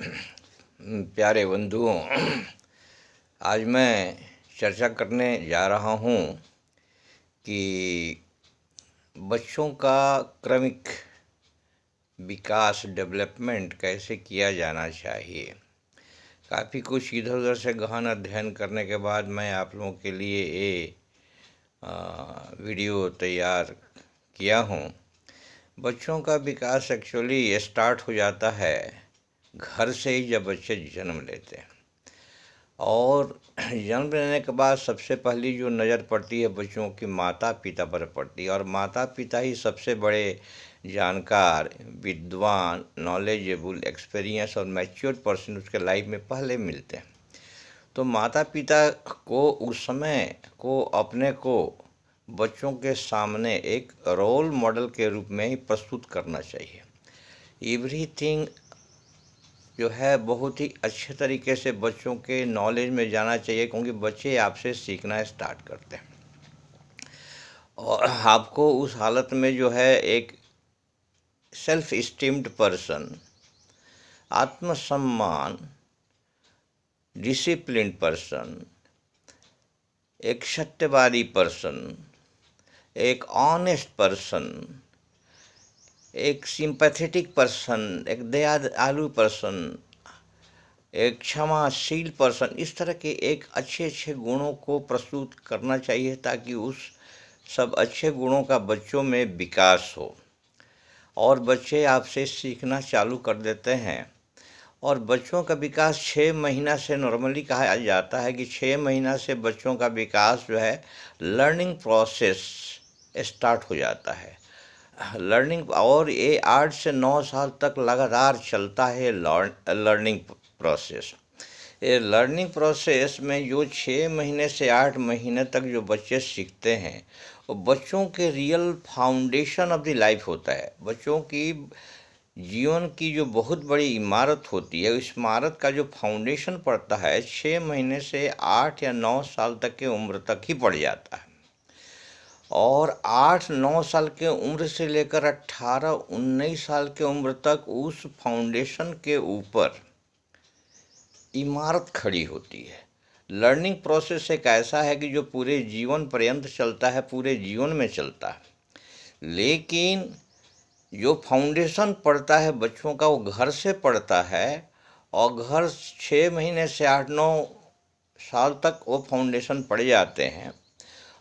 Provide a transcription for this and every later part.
प्यारे बंधुओं, आज मैं चर्चा करने जा रहा हूँ कि बच्चों का क्रमिक विकास डेवलपमेंट कैसे किया जाना चाहिए। काफ़ी कुछ इधर उधर से गहन अध्ययन करने के बाद मैं आप लोगों के लिए ये वीडियो तैयार किया हूँ। बच्चों का विकास एक्चुअली स्टार्ट हो जाता है घर से ही, जब बच्चे जन्म लेते हैं। और जन्म लेने के बाद सबसे पहली जो नज़र पड़ती है बच्चों की माता पिता पर पड़ती है, और माता पिता ही सबसे बड़े जानकार, विद्वान, नॉलेजेबल, एक्सपीरियंस और मैच्योर पर्सन उसके लाइफ में पहले मिलते हैं। तो माता पिता को उस समय को अपने को बच्चों के सामने एक रोल मॉडल के रूप में ही प्रस्तुत करना चाहिए। एवरीथिंग जो है बहुत ही अच्छे तरीके से बच्चों के नॉलेज में जाना चाहिए, क्योंकि बच्चे आपसे सीखना स्टार्ट करते हैं और आपको उस हालत में जो है एक सेल्फ स्टीम्ड पर्सन, आत्मसम्मान, डिसिप्लिन पर्सन, एक सत्यवादी पर्सन, एक ऑनेस्ट पर्सन, एक सिंपैथेटिक पर्सन, एक दयालु पर्सन, एक क्षमाशील पर्सन, इस तरह के एक अच्छे अच्छे गुणों को प्रस्तुत करना चाहिए, ताकि उस सब अच्छे गुणों का बच्चों में विकास हो और बच्चे आपसे सीखना चालू कर देते हैं। और बच्चों का विकास 6 महीना से नॉर्मली कहा जाता है कि 6 महीना से बच्चों का विकास जो है लर्निंग प्रोसेस स्टार्ट हो जाता है। लर्निंग, और ये 8 से 9 साल तक लगातार चलता है लर्निंग प्रोसेस। ये लर्निंग प्रोसेस में जो 6 महीने से 8 महीने तक जो बच्चे सीखते हैं, वो बच्चों के real foundation of the life होता है। बच्चों की जीवन की जो बहुत बड़ी इमारत होती है, उस इमारत का जो फाउंडेशन पड़ता है 6 महीने से 8 या 9 साल तक की उम्र तक ही पड़ जाता है। और 8-9 साल के उम्र से लेकर 18-19 साल के उम्र तक उस फाउंडेशन के ऊपर इमारत खड़ी होती है। लर्निंग प्रोसेस एक ऐसा है कि जो पूरे जीवन पर्यंत चलता है, पूरे जीवन में चलता है। लेकिन जो फाउंडेशन पड़ता है बच्चों का, वो घर से पड़ता है, और घर 6 महीने से 8-9 साल तक वो फाउंडेशन पड़ जाते हैं।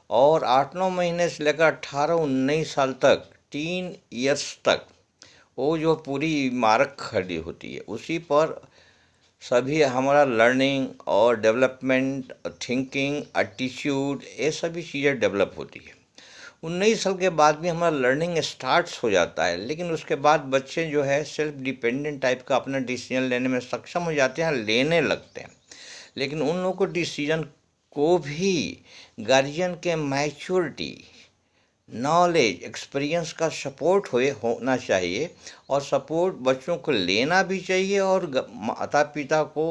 और 8-9 महीने से लेकर 18-19 साल तक, 3 इयर्स तक, वो जो पूरी इमारत खड़ी होती है, उसी पर सभी हमारा लर्निंग और डेवलपमेंट, थिंकिंग, एटीट्यूड, ये सभी चीज़ें डेवलप होती है। 19 साल के बाद भी हमारा लर्निंग स्टार्ट्स हो जाता है, लेकिन उसके बाद बच्चे जो है सेल्फ डिपेंडेंट टाइप का अपना डिसीजन लेने में सक्षम हो जाते हैं, लेने लगते हैं। लेकिन उन लोगों को डिसीजन को भी गार्जियन के मैच्योरिटी, नॉलेज, एक्सपीरियंस का सपोर्ट होना चाहिए, और सपोर्ट बच्चों को लेना भी चाहिए और माता पिता को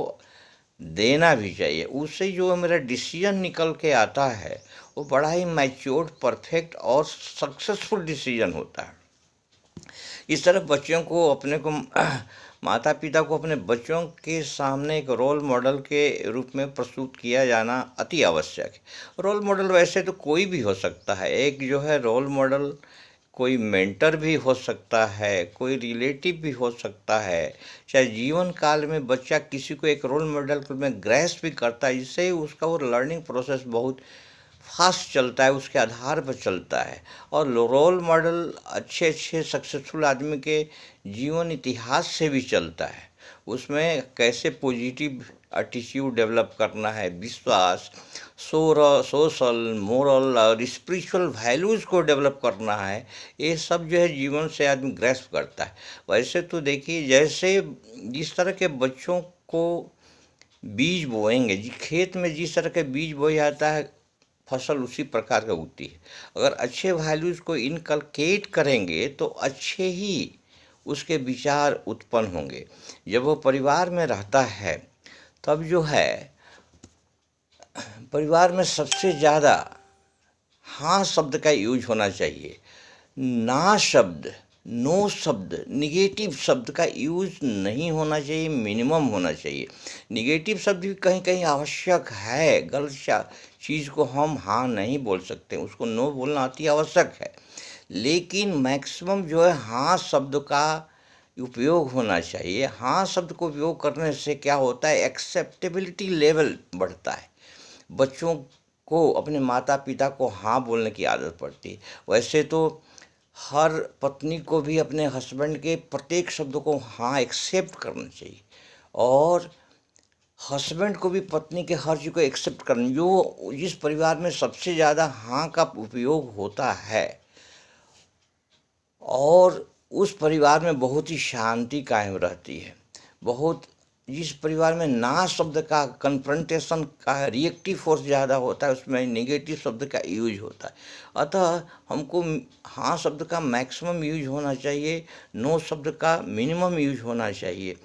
देना भी चाहिए। उससे जो मेरा डिसीजन निकल के आता है वो बड़ा ही मैच्योर्ड, परफेक्ट और सक्सेसफुल डिसीजन होता है। इस तरह बच्चों को अपने को माता पिता को अपने बच्चों के सामने एक रोल मॉडल के रूप में प्रस्तुत किया जाना अति आवश्यक है। रोल मॉडल वैसे तो कोई भी हो सकता है। एक जो है रोल मॉडल कोई मेंटर भी हो सकता है, कोई रिलेटिव भी हो सकता है। चाहे जीवन काल में बच्चा किसी को एक रोल मॉडल में ग्रैस्प भी करता है, इससे उसका वो लर्निंग प्रोसेस बहुत फास्ट चलता है, उसके आधार पर चलता है। और रोल मॉडल अच्छे अच्छे सक्सेसफुल आदमी के जीवन इतिहास से भी चलता है। उसमें कैसे पॉजिटिव एटीट्यूड डेवलप करना है, विश्वास, सोशल, मोरल और स्पिरिचुअल वैल्यूज़ को डेवलप करना है, ये सब जो है जीवन से आदमी ग्रैस्प करता है। वैसे तो देखिए, जैसे जिस तरह के बच्चों को बीज बोएंगे, खेत में जिस तरह के बीज बोया जाता है, फसल उसी प्रकार का उगती है। अगर अच्छे वैल्यूज़ को इनकलकेट करेंगे तो अच्छे ही उसके विचार उत्पन्न होंगे। जब वो परिवार में रहता है, तब जो है परिवार में सबसे ज़्यादा हाँ शब्द का यूज होना चाहिए। ना शब्द नो शब्द, निगेटिव शब्द का यूज़ नहीं होना चाहिए, मिनिमम होना चाहिए। निगेटिव शब्द भी कहीं कहीं आवश्यक है, गलत चीज़ को हम हाँ नहीं बोल सकते, उसको नो बोलना अति आवश्यक है। लेकिन मैक्सिमम जो है हाँ शब्द का उपयोग होना चाहिए। हाँ शब्द को उपयोग करने से क्या होता है, एक्सेप्टेबिलिटी लेवल बढ़ता है। बच्चों को अपने माता पिता को हाँ बोलने की आदत पड़ती है। वैसे तो हर पत्नी को भी अपने हस्बैंड के प्रत्येक शब्द को हाँ एक्सेप्ट करना चाहिए, और हस्बैंड को भी पत्नी के हर चीज़ को एक्सेप्ट करना। जो जिस परिवार में सबसे ज़्यादा हाँ का उपयोग होता है, और उस परिवार में बहुत ही शांति कायम रहती है। बहुत जिस परिवार में ना शब्द का, कन्फ्रंटेशन का रिएक्टिव फोर्स ज़्यादा होता है, उसमें नेगेटिव शब्द का यूज होता है। अतः हमको हाँ शब्द का मैक्सिमम यूज होना चाहिए, नो शब्द का मिनिमम यूज होना चाहिए।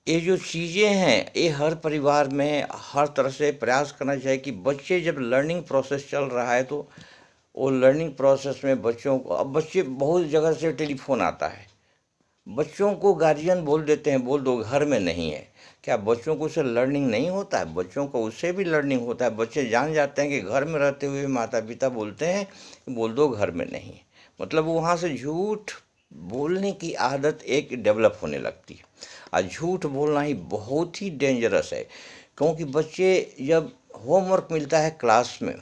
ये जो चीज़ें हैं, ये हर परिवार में हर तरह से प्रयास करना चाहिए कि बच्चे जब लर्निंग प्रोसेस चल रहा है, तो वो लर्निंग प्रोसेस में बच्चों को, अब बच्चे बहुत जगह से टेलीफोन आता है, बच्चों को गार्जियन बोल देते हैं बोल दो घर में नहीं है। क्या बच्चों को उससे लर्निंग नहीं होता है? बच्चों को उससे भी लर्निंग होता है। बच्चे जान जाते हैं कि घर में रहते हुए माता पिता बोलते हैं कि बोल दो घर में नहीं है, मतलब वहाँ से झूठ बोलने की आदत एक डेवलप होने लगती है। और झूठ बोलना ही बहुत ही डेंजरस है, क्योंकि बच्चे जब होमवर्क मिलता है क्लास में,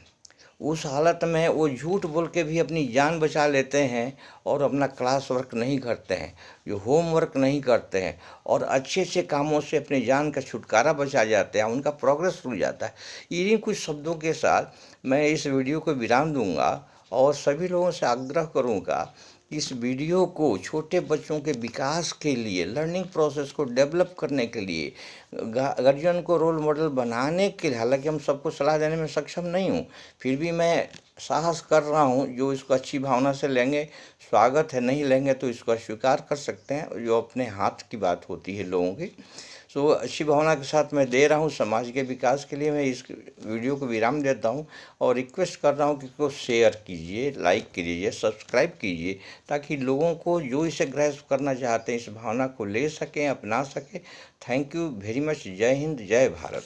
उस हालत में वो झूठ बोल के भी अपनी जान बचा लेते हैं और अपना क्लास वर्क नहीं करते हैं, जो होमवर्क नहीं करते हैं, और अच्छे अच्छे कामों से अपनी जान का छुटकारा बचा जाते हैं, उनका प्रोग्रेस रुक जाता है। इन्हीं कुछ शब्दों के साथ मैं इस वीडियो को विराम दूंगा, और सभी लोगों से आग्रह करूंगा इस वीडियो को छोटे बच्चों के विकास के लिए, लर्निंग प्रोसेस को डेवलप करने के लिए, गार्जियन को रोल मॉडल बनाने के लिए, हालांकि हम सबको सलाह देने में सक्षम नहीं हूँ, फिर भी मैं साहस कर रहा हूँ। जो इसको अच्छी भावना से लेंगे स्वागत है, नहीं लेंगे तो इसको अस्वीकार कर सकते हैं, जो अपने हाथ की बात होती है लोगों की। सो अच्छी भावना के साथ मैं दे रहा हूँ समाज के विकास के लिए। मैं इस वीडियो को विराम देता हूँ और रिक्वेस्ट कर रहा हूँ कि इसको शेयर कीजिए, लाइक कीजिए, सब्सक्राइब कीजिए, ताकि लोगों को जो इसे ग्रैस्प करना चाहते हैं इस भावना को ले सकें, अपना सकें। Thank you very much. जय हिंद, जय भारत।